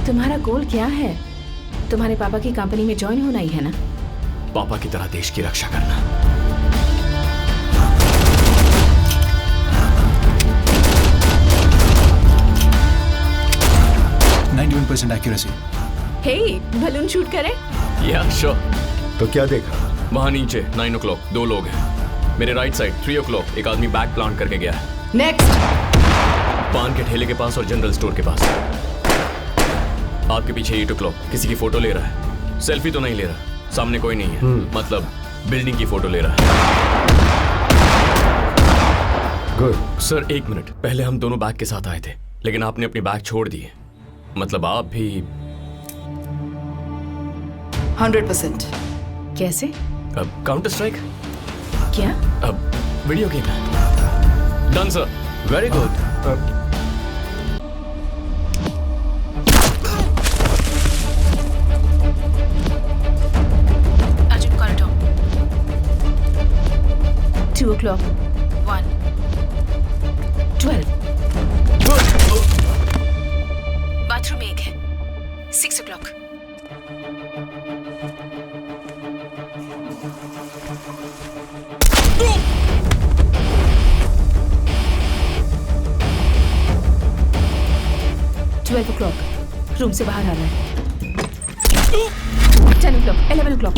तुम्हारा गोल क्या है? तुम्हारे पापा की कंपनी में ज्वाइन होना ही है ना? पापा की तरह देश की रक्षा करना। एक्यूरेसी। हे, बलून शूट करें? या श्योर। तो क्या देखा? वहाँ नीचे 9 o'clock 2 लोग हैं। मेरे राइट साइड 3 o'clock एक आदमी बैग प्लांट करके गया है। नेक्स्ट। पान के ठेले के पास और जनरल स्टोर के पास। आपके पीछे 8 o'clock किसी की फोटो ले रहा है। सेल्फी तो नहीं ले रहा, सामने कोई नहीं है, मतलब बिल्डिंग की फोटो ले रहा है। गुड। सर 1 मिनट, पहले हम दोनों बैग के साथ आए थे, लेकिन आपने अपनी बैग छोड़ दिए। मतलब आप भी 100%। कैसे? अब काउंटर स्ट्राइक? क्या? अब वीडियो गेम है। Done sir. Very good. Arjun corridor 2 o'clock 1 12 bathroom में एक है 6 o'clock। रूम से बाहर आ रहा है। 10 o'clock 11 o'clock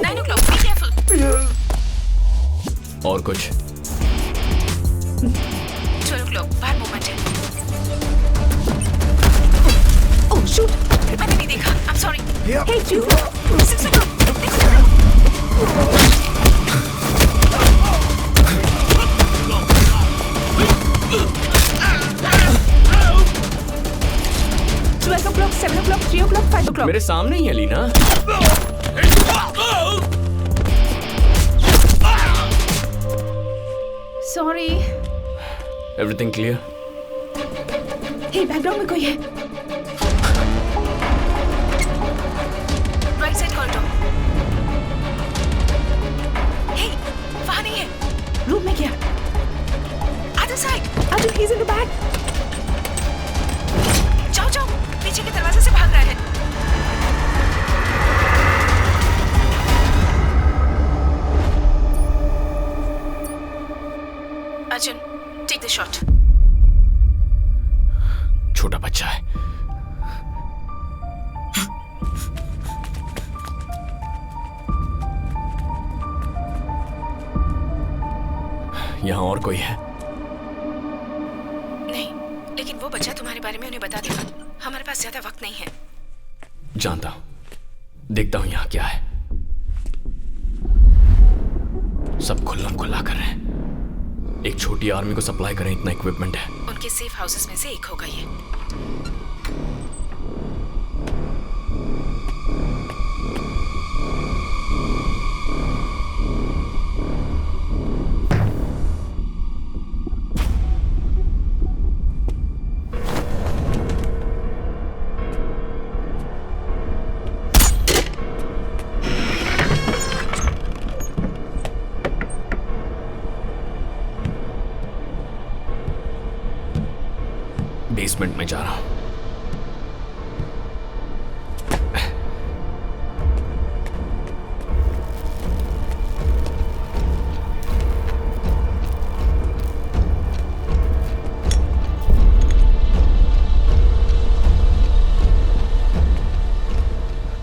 9 o'clock be careful। और कुछ? 12 o'clock बाहर मूवमेंट है। ओह शूट, मैंने नहीं देखा। I'm sorry। Hey 2 6 o'clock o'clock 7 o'clock 3 o'clock 5 o'clock। मेरे सामने ही है Leena. Sorry. Everything clear? Hey, background में कोई है। Right side corridor. हे, वहां नहीं है। रूम में क्या? Other side. Arjun, he is in the back. जाओ जाओ, पीछे के दरवाजे से भाग रहा है। Arjun, take the shot. छोटा बच्चा है। यहाँ और कोई है? नहीं, लेकिन वो बच्चा तुम्हारे बारे में उन्हें बता देगा। हमारे पास ज्यादा वक्त नहीं है। जानता हूं, देखता हूं यहाँ क्या है। सब खुल्लम खुल्ला कर रहे हैं। एक छोटी आर्मी को सप्लाई करें इतना इक्विपमेंट है। उनके सेफ हाउसेस में से एक होगा ये। बेसमेंट में जा रहा हूं।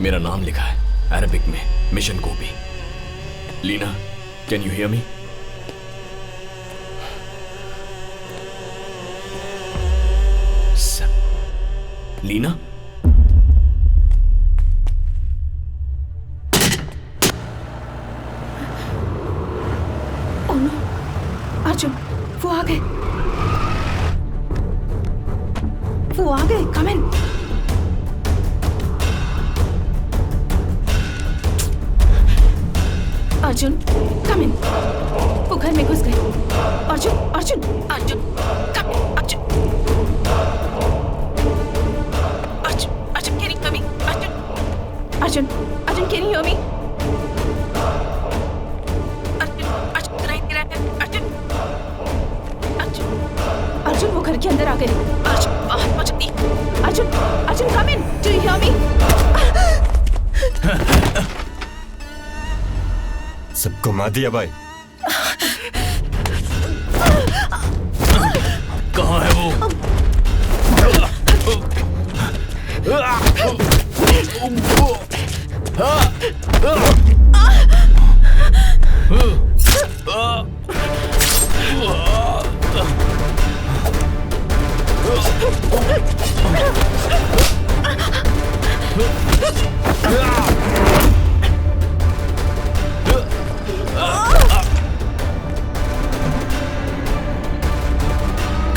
मेरा नाम लिखा है अरबिक में, mission Gopi. Leena, can you hear me? Leena? Oh no, Arjun, वो आ गए। वो आ गए, कम इन। अर्जुन, कम इन। वो घर में घुस गए। अर्जुन, अर्जुन, अर्जुन, कम इन, Arjun. Arjun, Arjun, can you hear me? Arjun, Arjun, सुनाई दे रहा है? Arjun, Arjun, Arjun, वो घर के अंदर आ गए। Arjun, बाहर पहुंच गई। Arjun, Arjun, come in. Do you hear me? सबको मार दिया भाई। कहाँ है वो?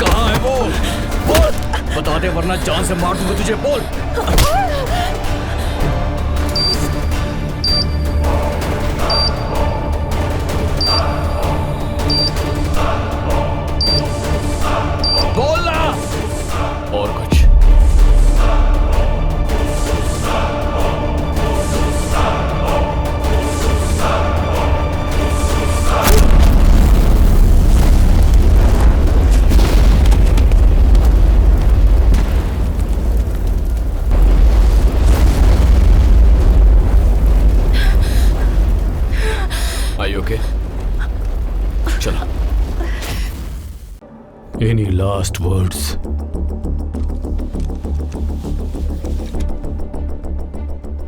कहाँ है वो? बोल! बता दे वरना जान से मार दूंगा तुझे। बोल! बोलना! और कुछ? Okay. चलो। Any last words?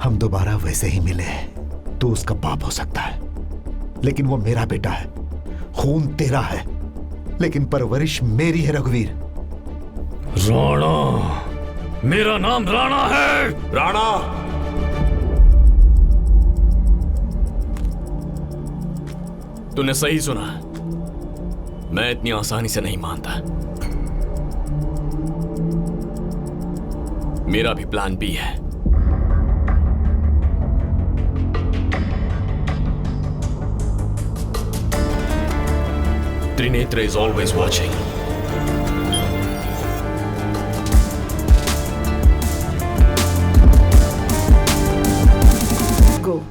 हम दोबारा वैसे ही मिले। तू उसका बाप हो सकता है, लेकिन वो मेरा बेटा है। खून तेरा है, लेकिन परवरिश मेरी है रघुवीर। राणा, मेरा नाम राणा है। राणा, तूने सही सुना। मैं इतनी आसानी से नहीं मानता। मेरा भी प्लान बी है। Trinetra is always watching. Go.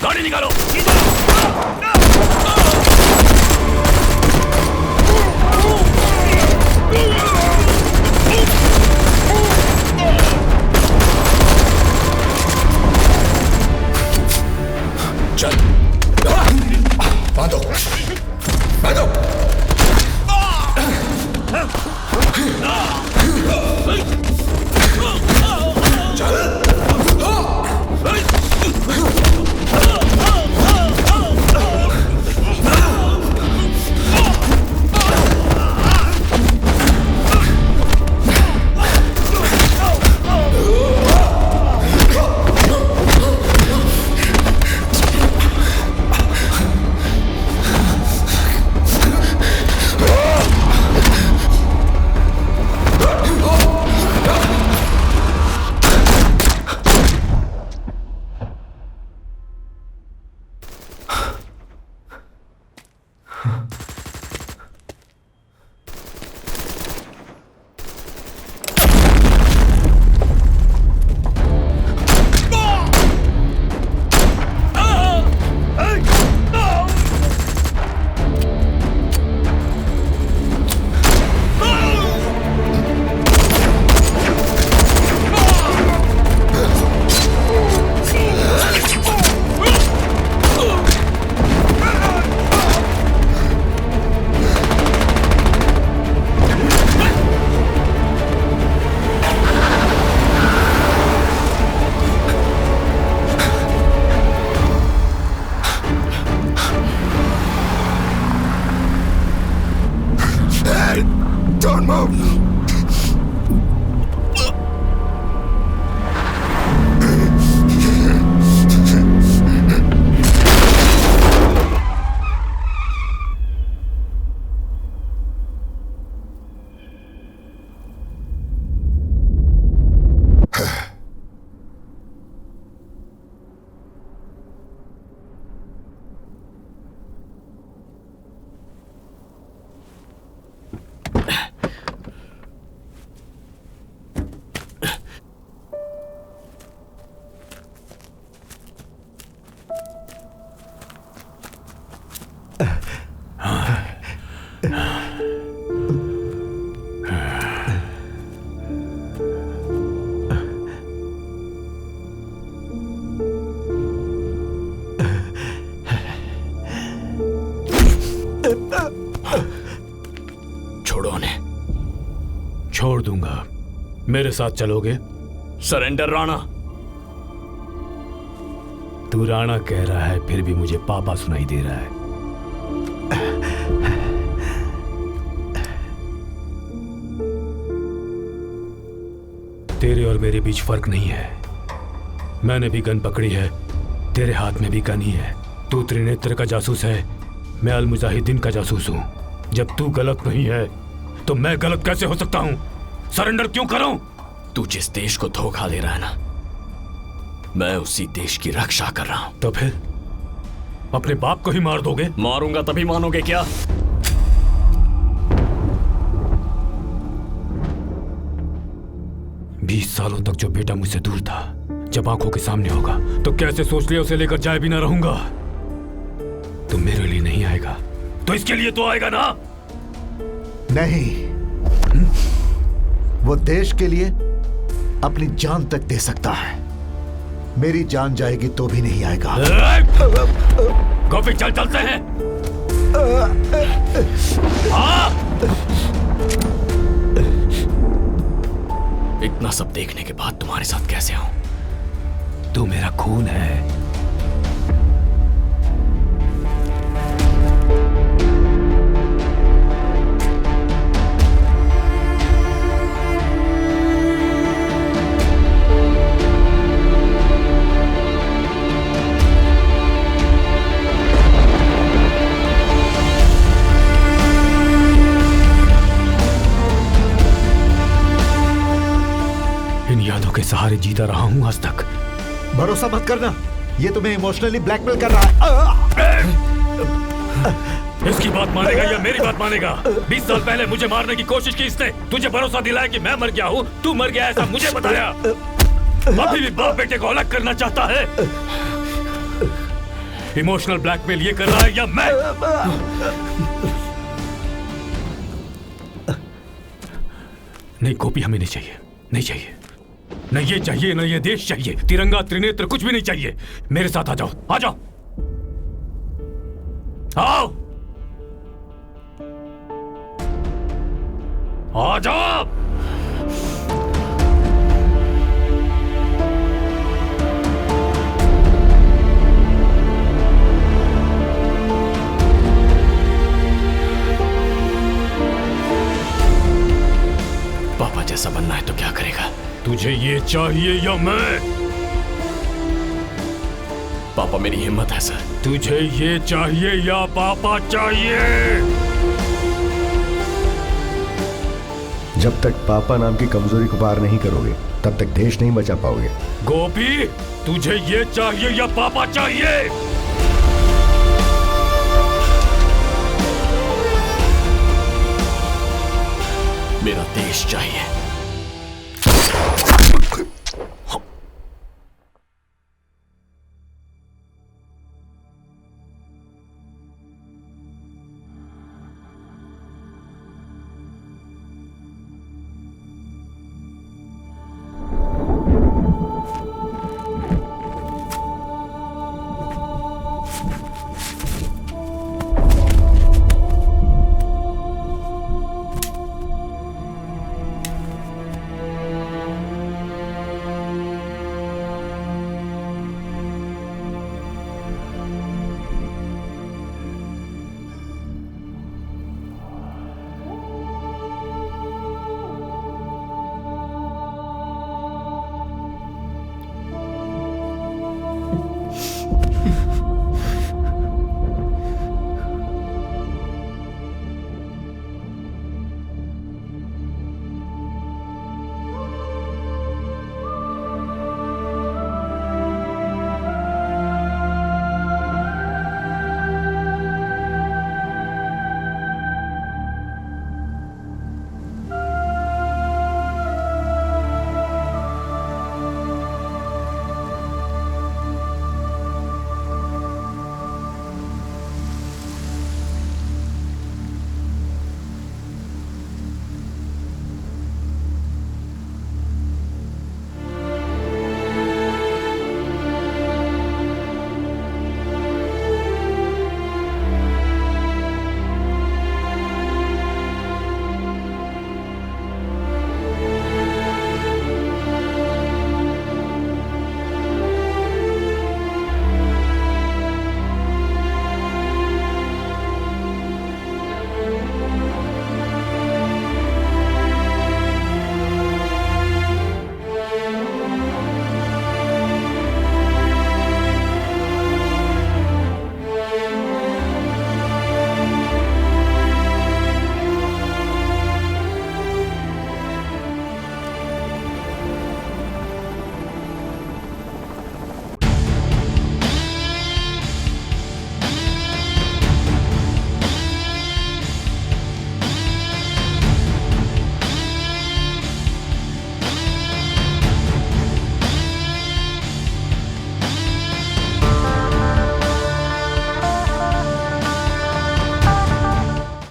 गाड़ी निकालो। चल, बांधो, बांधो। चल। मेरे साथ चलोगे? सरेंडर राणा। तू राणा कह रहा है, फिर भी मुझे पापा सुनाई दे रहा है। तेरे और मेरे बीच फर्क नहीं है। मैंने भी गन पकड़ी है, तेरे हाथ में भी गन ही है। तू त्रिनेत्र का जासूस है, मैं अल मुजाहिदीन का जासूस हूं। जब तू गलत नहीं है तो मैं गलत कैसे हो सकता हूं? सरेंडर क्यों करूं? तू जिस देश को धोखा दे रहा है ना, मैं उसी देश की रक्षा कर रहा हूं। तो फिर अपने बाप को ही मार दोगे? मारूंगा तभी मानोगे क्या? बीस सालों तक जो बेटा मुझसे दूर था, जब आंखों के सामने होगा तो कैसे सोच लिया उसे लेकर जाए भी ना रहूंगा। तो मेरे लिए नहीं आएगा तो इसके लिए तो आएगा ना? नहीं, वो देश के लिए अपनी जान तक दे सकता है। मेरी जान जाएगी तो भी नहीं आएगा। गोपी चल चलते हैं। हाँ। इतना सब देखने के बाद तुम्हारे साथ कैसे हूं? तू मेरा खून है। इन यादों के सहारे जीता रहा हूं आज तक। भरोसा मत करना, ये तुम्हें इमोशनली ब्लैकमेल कर रहा है। इसकी बात मानेगा या मेरी बात मानेगा? 20 साल पहले मुझे मारने की कोशिश की इसने, तुझे भरोसा दिलाया कि मैं मर गया हूं, तू मर गया ऐसा मुझे बताया। अभी भी बाप बेटे को अलग करना चाहता है। इमोशनल ब्लैकमेल ये कर रहा है या मैं? नहीं गोपी, हमें नहीं चाहिए, नहीं चाहिए। न ये चाहिए, न ये देश चाहिए, तिरंगा त्रिनेत्र कुछ भी नहीं चाहिए। मेरे साथ आ जाओ, आ जाओ, आओ, आ जाओ। पापा जैसा बनना है तो क्या करेगा? तुझे ये चाहिए या मैं? पापा मेरी हिम्मत है सर। तुझे ये चाहिए या पापा चाहिए? जब तक पापा नाम की कमजोरी को पार नहीं करोगे तब तक देश नहीं बचा पाओगे। गोपी, तुझे ये चाहिए या पापा चाहिए? मेरा देश चाहिए।